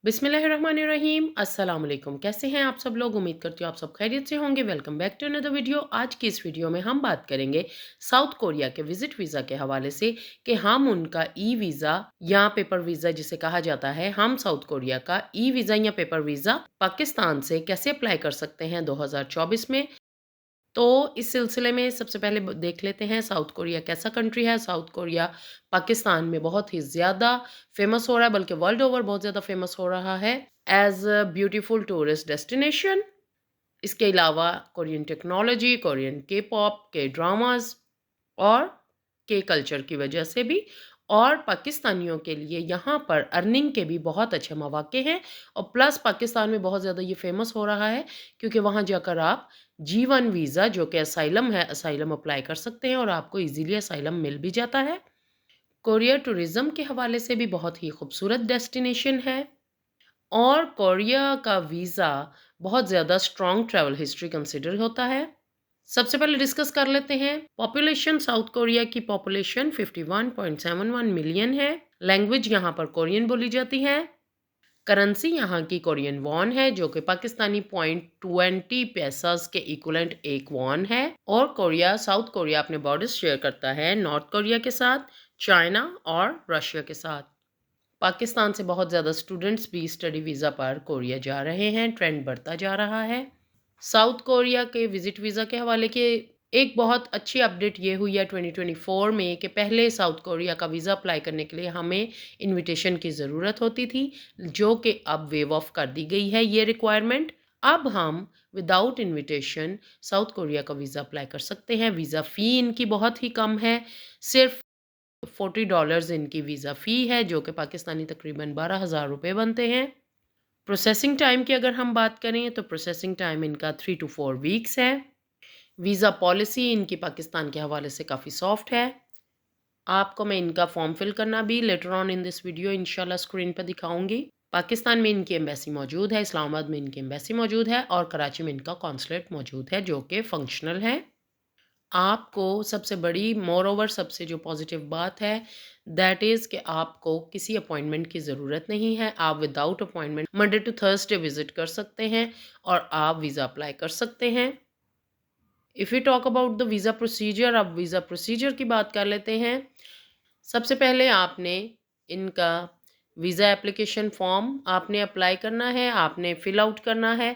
बिस्मिल्लाहिर्रहमानिर्रहीम। अस्सलाम वालेकुम। कैसे हैं आप सब लोग? उम्मीद करती हूँ आप सब खैरियत से होंगे। Welcome back to another video. आज की इस वीडियो में हम बात करेंगे साउथ कोरिया के विजिट वीज़ा के हवाले से कि हम उनका ई वीज़ा या पेपर वीज़ा जिसे कहा जाता है, हम साउथ कोरिया का ई वीज़ा या पेपर वीज़ा पाकिस्तान से कैसे अप्लाई कर सकते हैं 2024 में। तो इस सिलसिले में सबसे पहले देख लेते हैं साउथ कोरिया कैसा कंट्री है। साउथ कोरिया पाकिस्तान में बहुत ही ज़्यादा फेमस हो रहा है, बल्कि वर्ल्ड ओवर बहुत ज़्यादा फेमस हो रहा है as a beautiful tourist destination. इसके अलावा Korean technology, Korean K pop, K dramas और के कल्चर की वजह से भी, और पाकिस्तानियों के लिए यहाँ पर अर्निंग के भी बहुत अच्छे मौके हैं। और प्लस पाकिस्तान में बहुत ज़्यादा ये फेमस हो रहा है क्योंकि वहाँ जाकर आप G1 वीज़ा जो कि असाइलम है, असाइलम अप्लाई कर सकते हैं और आपको इजीली असाइलम मिल भी जाता है। कोरिया टूरिज़्म के हवाले से भी बहुत ही खूबसूरत डेस्टिनेशन है और कोरिया का वीज़ा बहुत ज़्यादा स्ट्रॉन्ग ट्रैवल हिस्ट्री कंसिडर होता है। सबसे पहले डिस्कस कर लेते हैं पॉपुलेशन। साउथ कोरिया की पॉपुलेशन 51.71 मिलियन है। लैंग्वेज यहाँ पर कोरियन बोली जाती है। करेंसी यहाँ की कोरियन वॉन है जो कि पाकिस्तानी 0.20 पैसास के इक्वलेंट एक वॉन है। और कोरिया, साउथ कोरिया अपने बॉर्डर्स शेयर करता है नॉर्थ कोरिया के साथ, चाइना और रशिया के साथ। पाकिस्तान से बहुत ज़्यादा स्टूडेंट्स भी स्टडी वीज़ा पर कोरिया जा रहे हैं, ट्रेंड बढ़ता जा रहा है। साउथ कोरिया के विजिट वीज़ा के हवाले के एक बहुत अच्छी अपडेट ये हुई है 2024 में कि पहले साउथ कोरिया का वीज़ा अप्लाई करने के लिए हमें इनविटेशन की ज़रूरत होती थी, जो कि अब वेव ऑफ कर दी गई है ये रिक्वायरमेंट। अब हम विदाउट इनविटेशन साउथ कोरिया का वीज़ा अप्लाई कर सकते हैं। वीज़ा फ़ी इनकी बहुत ही कम है, सिर्फ $40 इनकी वीज़ा फ़ी है, जो कि पाकिस्तानी तकरीबन 12,000 रुपये बनते हैं। प्रोसेसिंग टाइम की अगर हम बात करें तो प्रोसेसिंग टाइम इनका 3 to 4 वीक्स है। वीज़ा पॉलिसी इनकी पाकिस्तान के हवाले से काफ़ी सॉफ्ट है। आपको मैं इनका फॉर्म फिल करना भी later on in this video इंशाल्लाह स्क्रीन पर दिखाऊंगी। पाकिस्तान में इनकी एम्बेसी मौजूद है, इस्लामाबाद में इनकी एम्बेसी मौजूद है और कराची में इनका कॉन्सुलेट मौजूद है जो कि फंक्शनल है। आपको सबसे बड़ी मोर ओवर सबसे जो पॉजिटिव बात है दैट इज़ कि आपको किसी अपॉइंटमेंट की ज़रूरत नहीं है। आप without appointment Monday to Thursday visit कर सकते हैं और आप वीज़ा अप्लाई कर सकते हैं। If you talk about the visa procedure, अब वीज़ा प्रोसीजर की बात कर लेते हैं। सबसे पहले आपने इनका वीज़ा एप्लीकेशन फॉर्म आपने अप्लाई करना है, आपने फिल आउट करना है।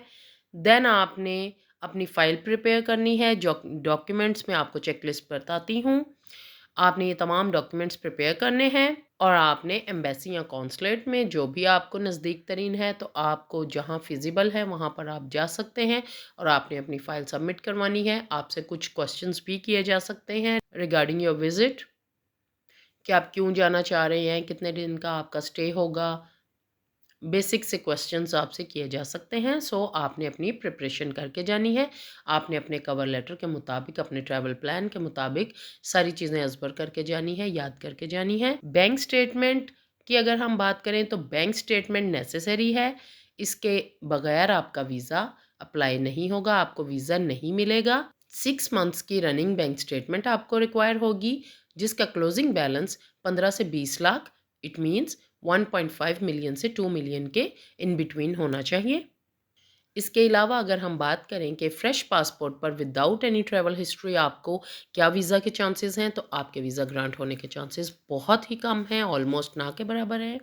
देन आपने अपनी फ़ाइल प्रिपेयर करनी है। जो डॉक्यूमेंट्स मैं आपको चेकलिस्ट बताती हूँ, आपने ये तमाम डॉक्यूमेंट्स प्रिपेयर करने हैं और आपने एम्बेसी या कॉन्सुलेट में जो भी आपको नज़दीक तरीन है, तो आपको जहाँ फिजिबल है वहाँ पर आप जा सकते हैं और आपने अपनी फ़ाइल सबमिट करवानी है। आपसे कुछ क्वेश्चंस भी किए जा सकते हैं रिगार्डिंग योर विज़िट, कि आप क्यों जाना चाह रहे हैं, कितने दिन का आपका स्टे होगा। बेसिक से क्वेश्चंस आपसे किए जा सकते हैं। सो आपने अपनी प्रिपरेशन करके जानी है। आपने अपने कवर लेटर के मुताबिक, अपने ट्रैवल प्लान के मुताबिक सारी चीज़ें अज़बर करके जानी है, याद करके जानी है। बैंक स्टेटमेंट की अगर हम बात करें तो बैंक स्टेटमेंट नेसेसरी है। इसके बगैर आपका वीज़ा अप्लाई नहीं होगा, आपको वीज़ा नहीं मिलेगा। 6 मंथ्स की रनिंग बैंक स्टेटमेंट आपको रिक्वायर होगी, जिसका क्लोजिंग बैलेंस 15 से 20 लाख, इट मीन्स 1.5 मिलियन से 2 मिलियन के इन बिटवीन होना चाहिए। इसके अलावा अगर हम बात करें कि फ़्रेश पासपोर्ट पर विदाउट एनी ट्रैवल हिस्ट्री आपको क्या वीज़ा के चांसेस हैं, तो आपके वीज़ा ग्रांट होने के चांसेस बहुत ही कम हैं, ऑलमोस्ट ना के बराबर है।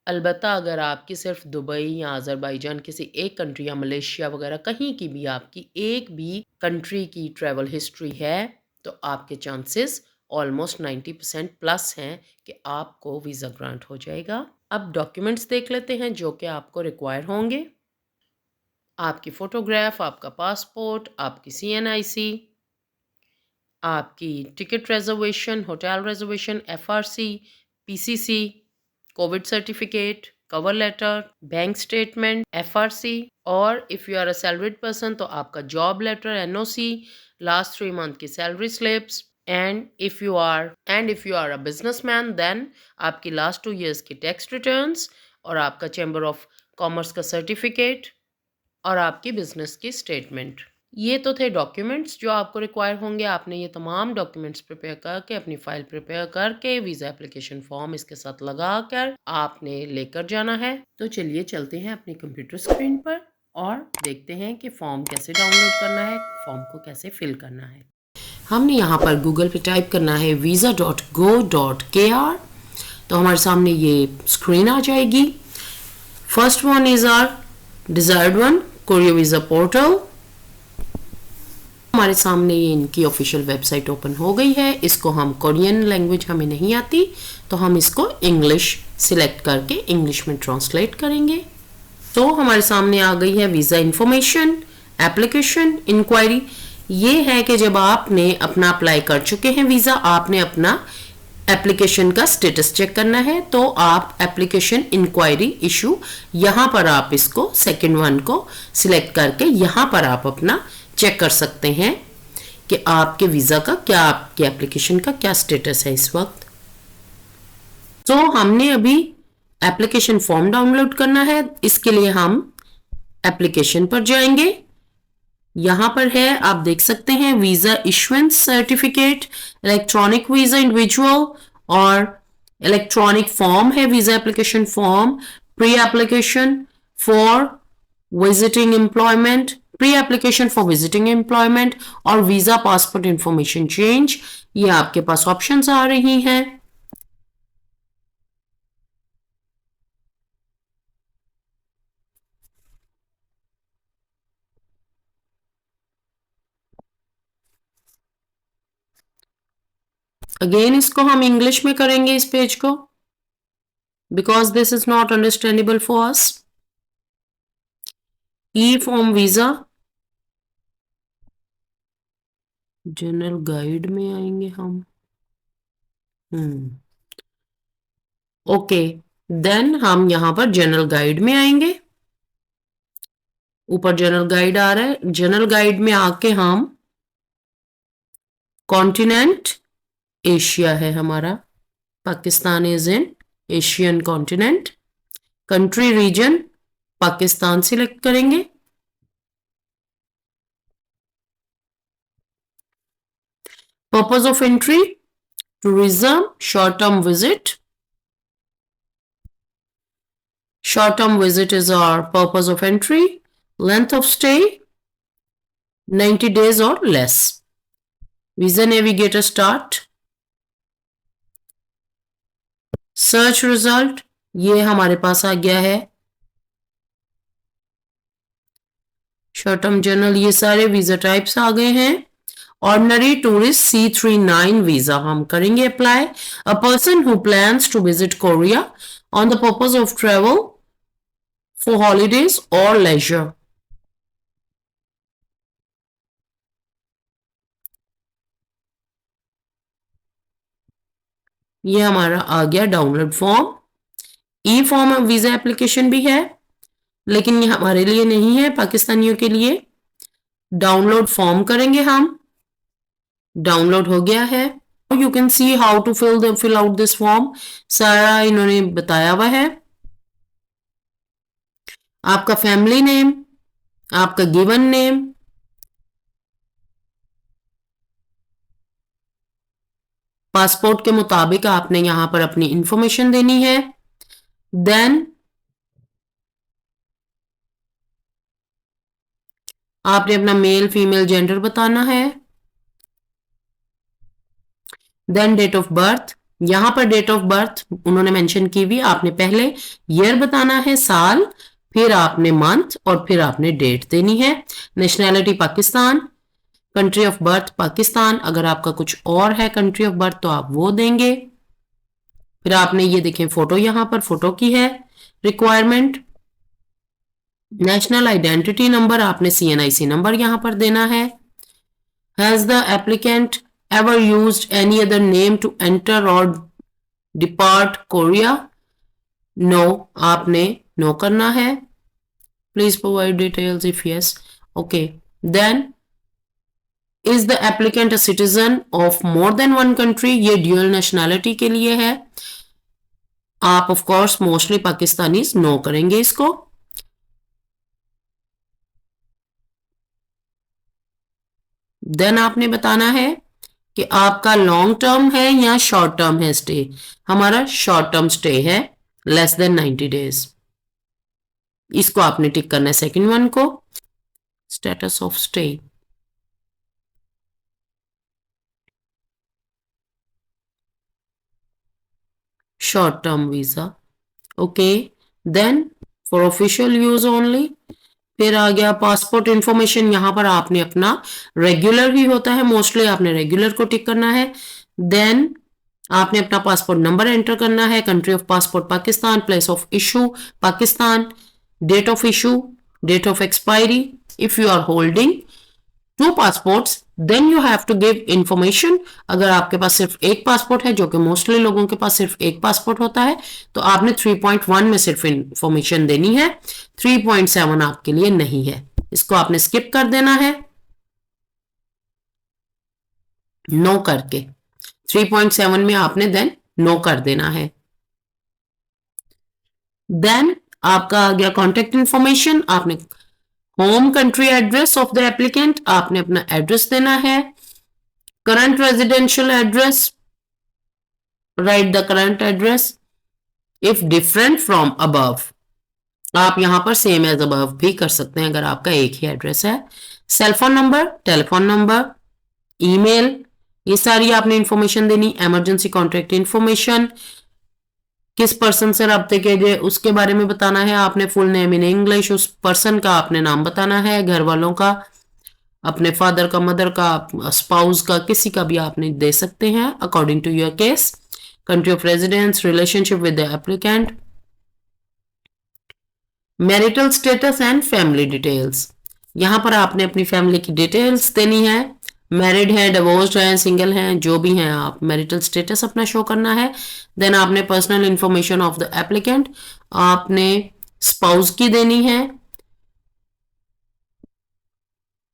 अलबत्ता अगर आपकी सिर्फ दुबई या अज़रबैजान किसी एक कंट्री या मलेशिया वगैरह कहीं की भी आपकी एक भी कंट्री की ट्रैवल हिस्ट्री है, तो आपके चांसेस ऑलमोस्ट 90% प्लस हैं कि आपको वीज़ा ग्रांट हो जाएगा। अब डॉक्यूमेंट्स देख लेते हैं जो कि आपको रिक्वायर होंगे। आपकी फ़ोटोग्राफ, आपका पासपोर्ट, आपकी CNIC, आपकी ticket reservation, hotel reservation, FRC, PCC, covid certificate, cover letter, bank statement, FRC, और if you are a salaried person तो आपका job letter, NOC, last 3 month की salary slips, and if you are a businessman then आपकी last 2 years की tax returns और आपका chamber of commerce का certificate और आपकी बिजनेस की स्टेटमेंट। ये तो थे डॉक्यूमेंट्स जो आपको रिक्वायर होंगे। आपने ये तमाम डॉक्यूमेंट्स प्रिपेयर करके, अपनी फ़ाइल प्रिपेयर करके, वीज़ा एप्लीकेशन फ़ॉर्म इसके साथ लगाकर आपने लेकर जाना है। तो चलिए चलते हैं अपनी कंप्यूटर स्क्रीन पर और देखते हैं कि फ़ॉर्म कैसे डाउनलोड करना है, फ़ॉर्म को कैसे फ़िल करना है। हमने यहाँ पर गूगल पे टाइप करना है visa.go.kr, तो हमारे सामने ये स्क्रीन आ जाएगी। First one is our desired one, Korea visa portal. हमारे सामने ये इनकी ऑफिशियल वेबसाइट ओपन हो गई है। इसको हम कोरियन लैंग्वेज हमें नहीं आती, तो हम इसको इंग्लिश सिलेक्ट करके इंग्लिश में ट्रांसलेट करेंगे। तो हमारे सामने आ गई है वीज़ा इंफॉर्मेशन, एप्लीकेशन, इंक्वायरी। ये है कि जब आपने अपना अप्लाई कर चुके हैं वीज़ा, आपने अपना एप्लीकेशन का स्टेटस चेक करना है, तो आप एप्लीकेशन इंक्वायरी इशू यहाँ पर आप इसको सेकंड वन को सिलेक्ट करके यहाँ पर आप अपना चेक कर सकते हैं कि आपके वीज़ा का क्या, आपके एप्लीकेशन का क्या स्टेटस है इस वक्त। तो हमने अभी एप्लीकेशन फॉर्म डाउनलोड करना है। इसके लिए हम एप्लीकेशन पर जाएंगे। यहां पर है, आप देख सकते हैं, visa issuance certificate, electronic visa individual और इलेक्ट्रॉनिक फॉर्म है, visa application form, pre application for visiting employment, pre application for visiting employment और वीज़ा पासपोर्ट इंफॉर्मेशन चेंज। ये आपके पास ऑप्शंस आ रही हैं। अगेन इसको हम इंग्लिश में करेंगे इस पेज को, because this is not understandable for us. E form visa, general guide में आएंगे हम। ओके, देन हम यहां पर जनरल गाइड में आएंगे। ऊपर जनरल गाइड आ रहा है। जनरल गाइड में आके हम, कॉन्टिनेंट एशिया है हमारा, Pakistan is in Asian continent. Country region Pakistan select करेंगे। Purpose of entry, tourism, short term visit. Short term visit is our purpose of entry. Length of stay 90 days or less. Visa navigator start. Search result ये हमारे पास आ गया है। Short term general, ये सारे visa types आ गए हैं। Ordinary tourist C39 visa हम करेंगे apply. A person who plans to visit Korea on the purpose of travel for holidays और लेजर। ये हमारा आ गया download form. E form visa application भी है, लेकिन ये हमारे लिए नहीं है, पाकिस्तानियों के लिए। डाउनलोड फॉर्म करेंगे हम। डाउनलोड हो गया है। You can see how to fill out this form, सारा इन्होंने बताया हुआ है। आपका फैमिली नेम, आपका गिवन नेम, पासपोर्ट के मुताबिक आपने यहां पर अपनी इंफॉर्मेशन देनी है। देन आपने अपना मेल फीमेल जेंडर बताना है। देन डेट ऑफ बर्थ, यहां पर डेट ऑफ बर्थ उन्होंने मेंशन की हुई, आपने पहले ईयर बताना है, साल, फिर आपने मंथ और फिर आपने डेट देनी है। Nationality Pakistan, country of birth Pakistan. अगर आपका कुछ और है कंट्री ऑफ बर्थ तो आप वो देंगे। फिर आपने ये देखें फोटो, यहां पर फोटो की है रिक्वायरमेंट। नेशनल आइडेंटिटी नंबर, आपने CNIC नंबर यहां पर देना है। Has the applicant ever used any other name to enter or depart Korea? No, आपने no करना है। Please provide details if yes. Okay. Then, is the applicant a citizen of more than one country? ये dual nationality के लिए है। आप of course mostly Pakistanis no करेंगे इसको। देन आपने बताना है कि आपका लॉन्ग टर्म है या शॉर्ट टर्म है स्टे। हमारा शॉर्ट टर्म स्टे है, लेस देन 90 डेज। इसको आपने टिक करना है सेकंड वन को। Status of stay, short term visa, okay. Then for official use only, फिर आ गया पासपोर्ट इंफॉर्मेशन। यहां पर आपने अपना रेगुलर ही होता है मोस्टली, आपने रेगुलर को टिक करना है। देन आपने अपना पासपोर्ट नंबर एंटर करना है, country of passport Pakistan, place of issue Pakistan, date of issue, date of expiry. If you are holding two passports then you have to give information. अगर आपके पास सिर्फ एक पासपोर्ट है, जो कि मोस्टली लोगों के पास सिर्फ एक पासपोर्ट होता है, तो आपने 3.1 में सिर्फ इंफॉर्मेशन देनी है, 3.7 आपके लिए नहीं है। इसको आपने स्किप कर देना है नो करके। 3.7 में आपने देन नो कर देना है। देन आपका आ गया कॉन्टेक्ट इंफॉर्मेशन। आपने home country address of the applicant, आपने अपना एड्रेस देना है। Current residential address, right the current address. If different from above, आप यहां पर सेम एज अबव भी कर सकते हैं अगर आपका एक ही एड्रेस है। Cellphone number, telephone number, email, ये सारी आपने इंफॉर्मेशन देनी। इमरजेंसी कॉन्टैक्ट इंफॉर्मेशन, किस पर्सन से रब्ते कीजिए उसके बारे में बताना है आपने। फुल नेम इन इंग्लिश, उस पर्सन का आपने नाम बताना है, घर वालों का, अपने फादर का, मदर का, स्पाउस का, किसी का भी आपने दे सकते हैं according to your case. Country of residence, relationship with the applicant, marital status and family details. यहां पर आपने अपनी फैमिली की डिटेल्स देनी है। मैरिड हैं, डिवोर्स्ड हैं, सिंगल हैं, जो भी हैं आप मैरिटल स्टेटस अपना शो करना है। देन आपने personal information of the applicant, आपने स्पाउस की देनी है।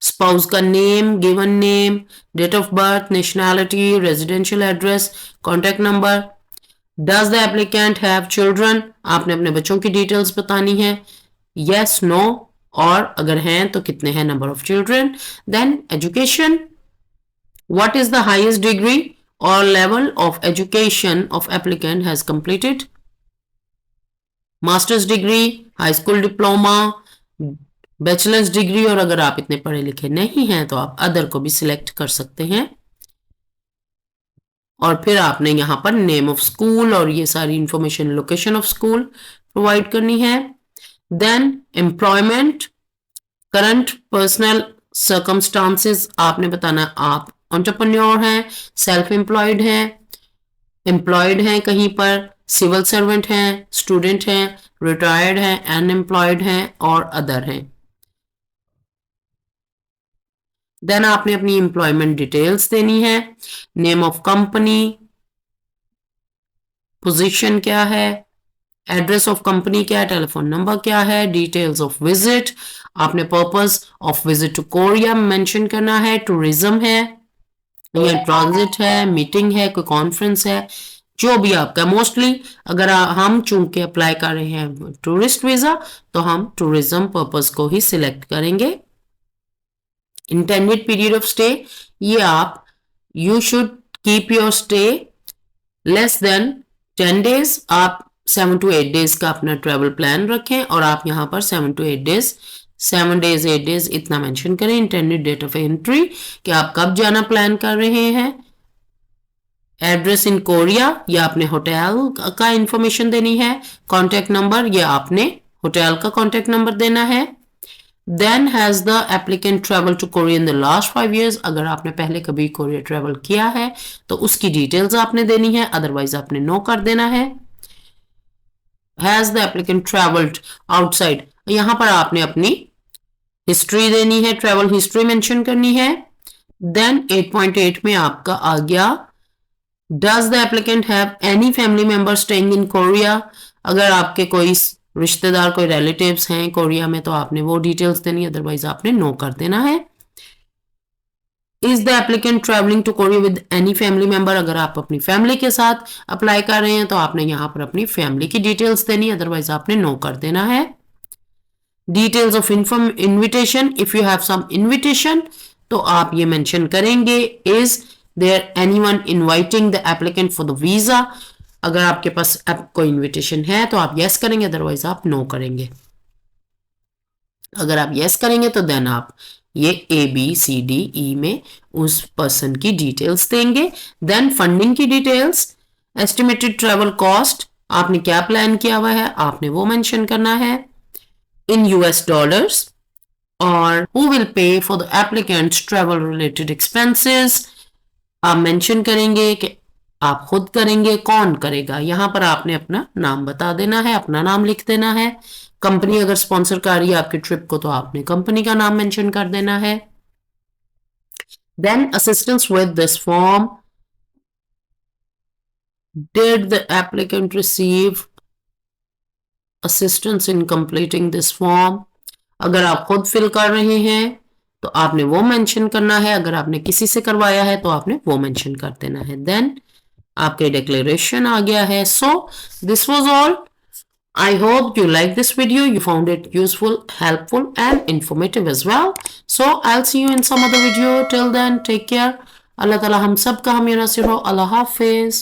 स्पाउस का name, given name, date of birth, nationality, residential address, contact number. Does the applicant have children, आपने अपने बच्चों की डिटेल्स बतानी है, यस नो, और अगर हैं तो कितने हैं number of children. Then education, what is the highest degree or level of education of applicant has completed, master's degree, high school diploma, bachelor's degree, और अगर आप इतने पढ़े लिखे नहीं हैं तो आप अदर को भी सिलेक्ट कर सकते हैं। और फिर आपने यहां पर नेम ऑफ स्कूल और ये सारी information, location of school provide करनी है। Then employment, current personal circumstances आपने बताना, आप एंटरप्रेन्योर हैं, सेल्फ एम्प्लॉयड हैं कहीं पर, सिविल सर्वेंट हैं, स्टूडेंट हैं, रिटायर्ड हैं, अनएम्प्लॉयड हैं और अदर हैं। देन आपने अपनी एम्प्लॉयमेंट डिटेल्स देनी है, नेम ऑफ कंपनी, पोजीशन क्या है, एड्रेस ऑफ कंपनी क्या है, टेलीफोन नंबर क्या है, डिटेल्स ऑफ विजिट, आपने purpose of visit to Korea mention करना है, टूरिज्म है या ट्रांजिट है, मीटिंग है, कोई कॉन्फ्रेंस है, जो भी आपका। मोस्टली अगर हम चूंकि अप्लाई कर रहे हैं टूरिस्ट वीजा तो हम टूरिज्म पर्पस को ही सिलेक्ट करेंगे। इंटेंडेड पीरियड ऑफ स्टे, ये आप you should keep your stay less than 10 days. आप 7 to 8 डेज का अपना ट्रेवल प्लान रखें और आप यहाँ पर 7 to 8 डेज, 7 days 8 days इतना मेंशन करें। इंटेंडेड डेट ऑफ एंट्री, कि आप कब जाना प्लान कर रहे हैं। एड्रेस इन कोरिया, या आपने होटल का इंफॉर्मेशन देनी है। कॉन्टैक्ट नंबर, या आपने होटल का कॉन्टैक्ट नंबर देना है। Then has the applicant travel to Korea in the last 5 years, अगर आपने पहले कभी कोरिया ट्रेवल किया है तो उसकी डिटेल्स आपने देनी है, अदरवाइज आपने नो कर देना है। Has the applicant travelled outside, यहां पर आपने अपनी हिस्ट्री देनी है, ट्रेवल हिस्ट्री मेंशन करनी है। देन 8.8 में आपका आ गया, does the applicant have any family member staying in Korea, अगर आपके कोई रिश्तेदार, कोई रिलेटिव्स हैं कोरिया में तो आपने वो डिटेल्स देनी है, अदरवाइज आपने नो कर देना है। Is the applicant travelling to Korea with any family member, अगर आप अपनी फैमिली के साथ अप्लाई कर रहे हैं तो आपने यहां पर अपनी फैमिली की डिटेल्स देनी है, अदरवाइज आपने नो कर देना है। Details of invitation, if you have some invitation तो आप ये मेंशन करेंगे is there anyone inviting the applicant for the visa. अगर आपके पास कोई इनविटेशन है तो आप यस करेंगे, अदरवाइज आप नो करेंगे। अगर आप यस करेंगे तो देन आप ये ABCDE में उस पर्सन की डिटेल्स देंगे। देन फंडिंग की डिटेल्स, एस्टिमेटेड ट्रेवल कॉस्ट, आपने क्या प्लान किया हुआ है आपने वो मेंशन करना है इन US डॉलर्स, और who will pay for the applicants travel related expenses आप मेंशन करेंगे कि आप खुद करेंगे, कौन करेगा। यहां पर आपने अपना नाम बता देना है, अपना नाम लिख देना है। कंपनी अगर स्पॉन्सर कर रही है आपकी ट्रिप को तो आपने कंपनी का नाम मेंशन कर देना है। Then assistance with this form, did the applicant receive assistance in completing this form. अगर आप खुद फिल कर रहे हैं तो आपने वो मेंशन करना है, अगर आपने किसी से करवाया है तो आपने वो मेंशन कर देना है। देन आपके डिक्लेरेशन आ गया है। So this was all. I hope you like this video. You found it useful, helpful and informative as well. So I'll see you in some other video. Till then, take care. Allah Ta'ala हम सब का हम नासिर हो। अल्लाह हाफिज।